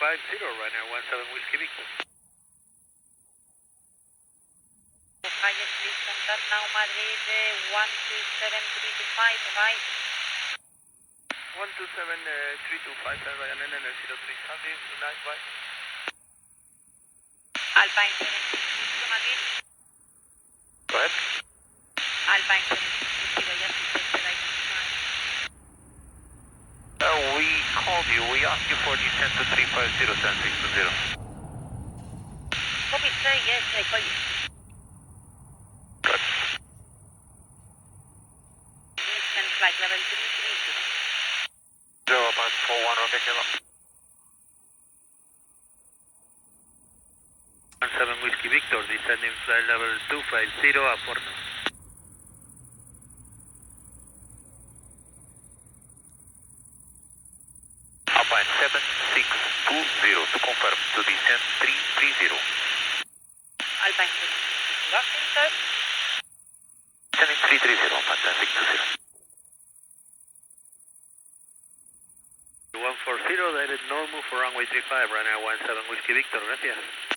350, runner 17 Whiskey Victor. Highest please contact now Madrid 127325, right. 127325, Ryanair 0300, tonight, bye. Alpine 760 Madrid. Go ahead. Alpine 760, just to check the right time. We called you, we asked you for descent to 350, 7620. Copy, sir, yes, I call you. Good. Eastern flight level 330. 0.41, okay, kilo. 17 Whiskey Victor, descending flight level 250, Aporno. Alpine 7620 to confirm to descend 330. Alpine 760, Austin, sir. Descending 330, fantastic 20. 140, direct normal for runway 35, runner 17 Whiskey Victor, gracias.